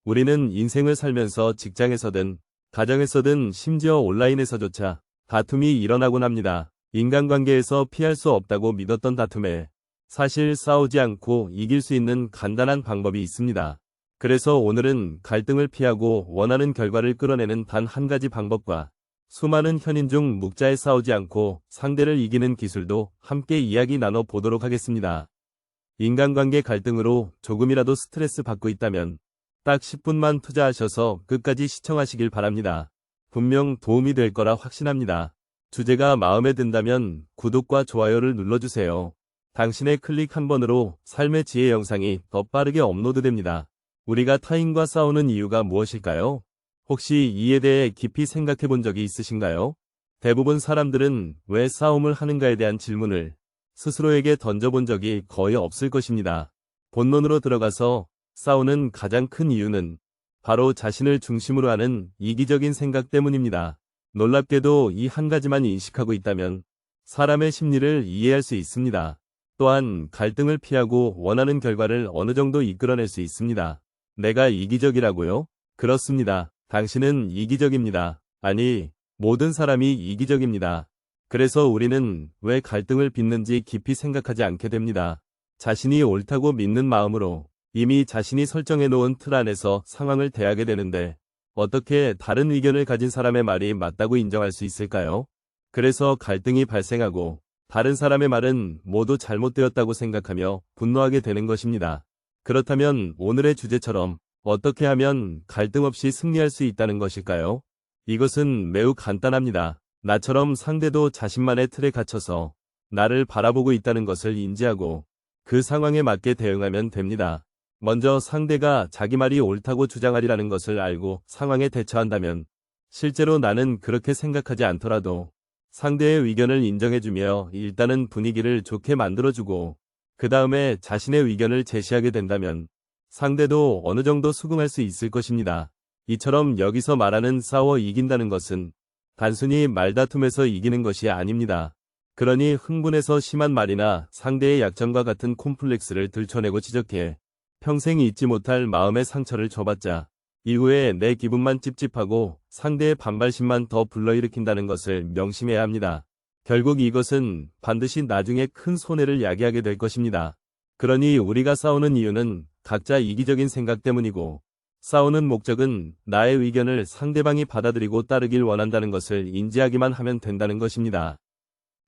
우리는 인생을 살면서 직장에서든 가정에서든 심지어 온라인에서조차 다툼이 일어나곤 합니다. 인간관계에서 피할 수 없다고 믿었던 다툼에 사실 싸우지 않고 이길 수 있는 간단한 방법이 있습니다. 그래서 오늘은 갈등을 피하고 원하는 결과를 끌어내는 단 한 가지 방법과 수많은 현인 중 묵자에 싸우지 않고 상대를 이기는 기술도 함께 이야기 나눠 보도록 하겠습니다. 인간관계 갈등으로 조금이라도 스트레스 받고 있다면 딱 10분만 투자하셔서 끝까지 시청하시길 바랍니다. 분명 도움이 될 거라 확신합니다. 주제가 마음에 든다면 구독과 좋아요를 눌러주세요. 당신의 클릭 한 번으로 삶의 지혜 영상이 더 빠르게 업로드됩니다. 우리가 타인과 싸우는 이유가 무엇일까요? 혹시 이에 대해 깊이 생각해 본 적이 있으신가요? 대부분 사람들은 왜 싸움을 하는가에 대한 질문을 스스로에게 던져본 적이 거의 없을 것입니다. 본론으로 들어가서 싸우는 가장 큰 이유는 바로 자신을 중심으로 하는 이기적인 생각 때문입니다. 놀랍게도 이 한 가지만 인식하고 있다면 사람의 심리를 이해할 수 있습니다. 또한 갈등을 피하고 원하는 결과를 어느 정도 이끌어낼 수 있습니다. 내가 이기적이라고요? 그렇습니다. 당신은 이기적입니다. 아니, 모든 사람이 이기적입니다. 그래서 우리는 왜 갈등을 빚는지 깊이 생각하지 않게 됩니다. 자신이 옳다고 믿는 마음으로 이미 자신이 설정해 놓은 틀 안에서 상황을 대하게 되는데 어떻게 다른 의견을 가진 사람의 말이 맞다고 인정할 수 있을까요? 그래서 갈등이 발생하고 다른 사람의 말은 모두 잘못되었다고 생각하며 분노하게 되는 것입니다. 그렇다면 오늘의 주제처럼 어떻게 하면 갈등 없이 승리할 수 있다는 것일까요? 이것은 매우 간단합니다. 나처럼 상대도 자신만의 틀에 갇혀서 나를 바라보고 있다는 것을 인지하고 그 상황에 맞게 대응하면 됩니다. 먼저 상대가 자기 말이 옳다고 주장하리라는 것을 알고 상황에 대처한다면 실제로 나는 그렇게 생각하지 않더라도 상대의 의견을 인정해주며 일단은 분위기를 좋게 만들어주고 그 다음에 자신의 의견을 제시하게 된다면 상대도 어느 정도 수긍할 수 있을 것입니다. 이처럼 여기서 말하는 싸워 이긴다는 것은 단순히 말다툼에서 이기는 것이 아닙니다. 그러니 흥분해서 심한 말이나 상대의 약점과 같은 콤플렉스를 들춰내고 지적해 평생 잊지 못할 마음의 상처를 줘봤자 이후에 내 기분만 찝찝하고 상대의 반발심만 더 불러일으킨다는 것을 명심해야 합니다. 결국 이것은 반드시 나중에 큰 손해를 야기하게 될 것입니다. 그러니 우리가 싸우는 이유는 각자 이기적인 생각 때문이고 싸우는 목적은 나의 의견을 상대방이 받아들이고 따르길 원한다는 것을 인지하기만 하면 된다는 것입니다.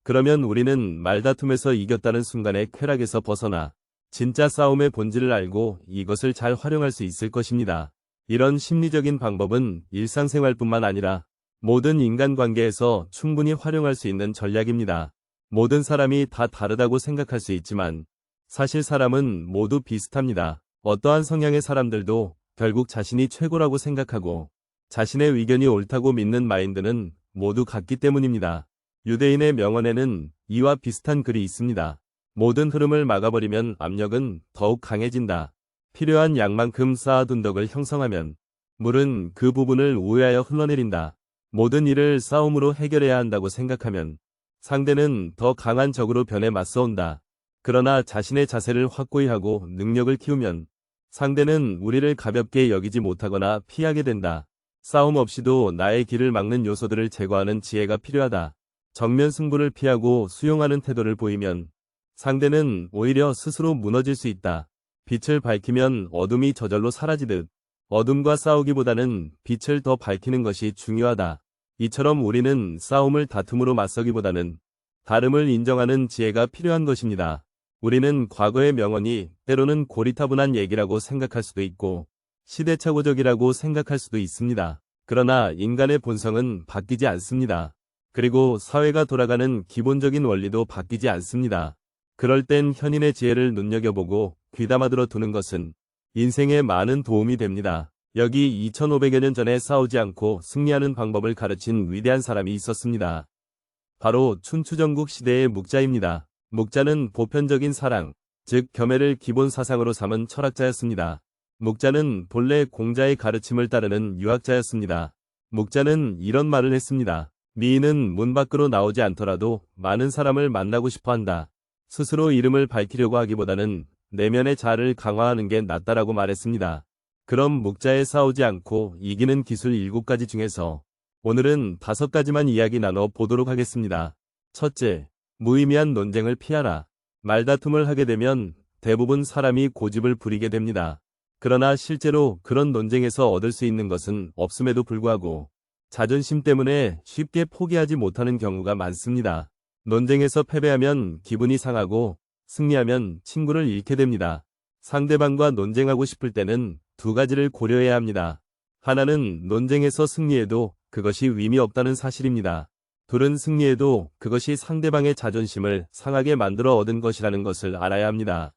그러면 우리는 말다툼에서 이겼다는 순간의 쾌락에서 벗어나 진짜 싸움의 본질을 알고 이것을 잘 활용할 수 있을 것입니다. 이런 심리적인 방법은 일상생활뿐만 아니라 모든 인간관계에서 충분히 활용할 수 있는 전략입니다. 모든 사람이 다 다르다고 생각할 수 있지만 사실 사람은 모두 비슷합니다. 어떠한 성향의 사람들도 결국 자신이 최고라고 생각하고 자신의 의견이 옳다고 믿는 마인드는 모두 같기 때문입니다. 유대인의 명언에는 이와 비슷한 글이 있습니다. 모든 흐름을 막아버리면 압력은 더욱 강해진다. 필요한 양만큼 쌓아둔 덕을 형성하면 물은 그 부분을 우회하여 흘러내린다. 모든 일을 싸움으로 해결해야 한다고 생각하면 상대는 더 강한 적으로 변해 맞서온다. 그러나 자신의 자세를 확고히 하고 능력을 키우면 상대는 우리를 가볍게 여기지 못하거나 피하게 된다. 싸움 없이도 나의 길을 막는 요소들을 제거하는 지혜가 필요하다. 정면 승부를 피하고 수용하는 태도를 보이면 상대는 오히려 스스로 무너질 수 있다. 빛을 밝히면 어둠이 저절로 사라지듯 어둠과 싸우기보다는 빛을 더 밝히는 것이 중요하다. 이처럼 우리는 싸움을 다툼으로 맞서기보다는 다름을 인정하는 지혜가 필요한 것입니다. 우리는 과거의 명언이 때로는 고리타분한 얘기라고 생각할 수도 있고 시대착오적이라고 생각할 수도 있습니다. 그러나 인간의 본성은 바뀌지 않습니다. 그리고 사회가 돌아가는 기본적인 원리도 바뀌지 않습니다. 그럴 땐 현인의 지혜를 눈여겨보고 귀담아 들어 두는 것은 인생에 많은 도움이 됩니다. 여기 2500여 년 전에 싸우지 않고 승리하는 방법을 가르친 위대한 사람이 있었습니다. 바로 춘추전국 시대의 묵자입니다. 묵자는 보편적인 사랑, 즉 겸해를 기본 사상으로 삼은 철학자였습니다. 묵자는 본래 공자의 가르침을 따르는 유학자였습니다. 묵자는 이런 말을 했습니다. 미인은 문 밖으로 나오지 않더라도 많은 사람을 만나고 싶어 한다. 스스로 이름을 밝히려고 하기보다는 내면의 자아를 강화하는 게 낫다라고 말했습니다. 그럼 묵자에 싸우지 않고 이기는 기술 7가지 중에서 오늘은 5가지만 이야기 나눠 보도록 하겠습니다. 첫째, 무의미한 논쟁을 피하라. 말다툼을 하게 되면 대부분 사람이 고집을 부리게 됩니다. 그러나 실제로 그런 논쟁에서 얻을 수 있는 것은 없음에도 불구하고 자존심 때문에 쉽게 포기하지 못하는 경우가 많습니다. 논쟁에서 패배하면 기분이 상하고 승리하면 친구를 잃게 됩니다. 상대방과 논쟁하고 싶을 때는 2가지를 고려해야 합니다. 하나는 논쟁에서 승리해도 그것이 의미 없다는 사실입니다. 둘은 승리해도 그것이 상대방의 자존심을 상하게 만들어 얻은 것이라는 것을 알아야 합니다.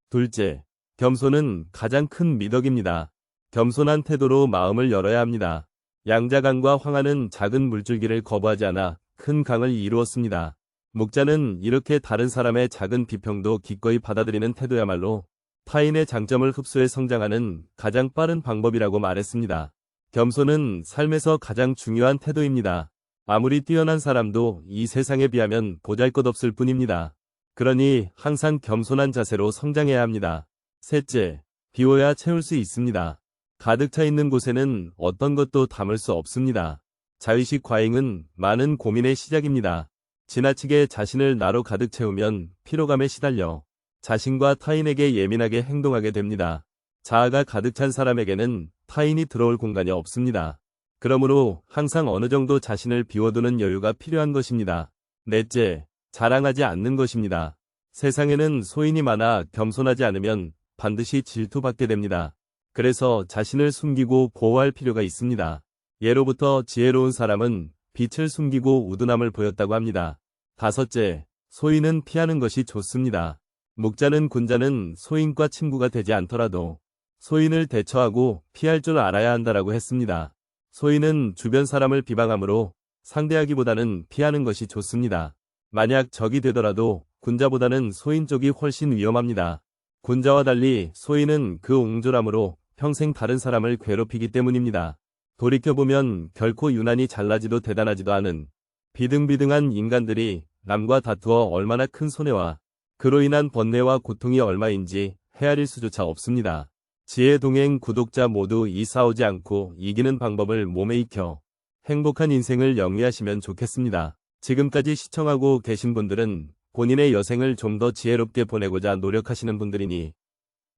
둘째, 겸손은 가장 큰 미덕입니다. 겸손한 태도로 마음을 열어야 합니다. 양자강과 황하는 작은 물줄기를 거부하지 않아 큰 강을 이루었습니다. 묵자는 이렇게 다른 사람의 작은 비평도 기꺼이 받아들이는 태도야말로 타인의 장점을 흡수해 성장하는 가장 빠른 방법이라고 말했습니다. 겸손은 삶에서 가장 중요한 태도입니다. 아무리 뛰어난 사람도 이 세상에 비하면 보잘것없을 뿐입니다. 그러니 항상 겸손한 자세로 성장해야 합니다. 셋째, 비워야 채울 수 있습니다. 가득 차 있는 곳에는 어떤 것도 담을 수 없습니다. 자의식 과잉은 많은 고민의 시작입니다. 지나치게 자신을 나로 가득 채우면 피로감에 시달려 자신과 타인에게 예민하게 행동하게 됩니다. 자아가 가득 찬 사람에게는 타인이 들어올 공간이 없습니다. 그러므로 항상 어느 정도 자신을 비워두는 여유가 필요한 것입니다. 넷째, 자랑하지 않는 것입니다. 세상에는 소인이 많아 겸손하지 않으면 반드시 질투받게 됩니다. 그래서 자신을 숨기고 보호할 필요가 있습니다. 예로부터 지혜로운 사람은 빛을 숨기고 우둔함을 보였다고 합니다. 다섯째, 소인은 피하는 것이 좋습니다. 묵자는 군자는 소인과 친구가 되지 않더라도 소인을 대처하고 피할 줄 알아야 한다라고 했습니다. 소인은 주변 사람을 비방함으로 상대하기보다는 피하는 것이 좋습니다. 만약 적이 되더라도 군자보다는 소인 쪽이 훨씬 위험합니다. 군자와 달리 소인은 그 옹졸함으로 평생 다른 사람을 괴롭히기 때문입니다. 돌이켜보면 결코 유난히 잘나지도 대단하지도 않은 비등비등한 인간들이 남과 다투어 얼마나 큰 손해와 그로 인한 번뇌와 고통이 얼마인지 헤아릴 수조차 없습니다. 지혜 동행 구독자 모두 이 싸우지 않고 이기는 방법을 몸에 익혀 행복한 인생을 영위하시면 좋겠습니다. 지금까지 시청하고 계신 분들은 본인의 여생을 좀 더 지혜롭게 보내고자 노력하시는 분들이니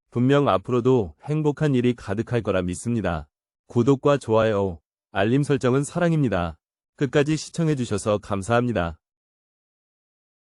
분명 앞으로도 행복한 일이 가득할 거라 믿습니다. 구독과 좋아요, 알림 설정은 사랑입니다. 끝까지 시청해주셔서 감사합니다.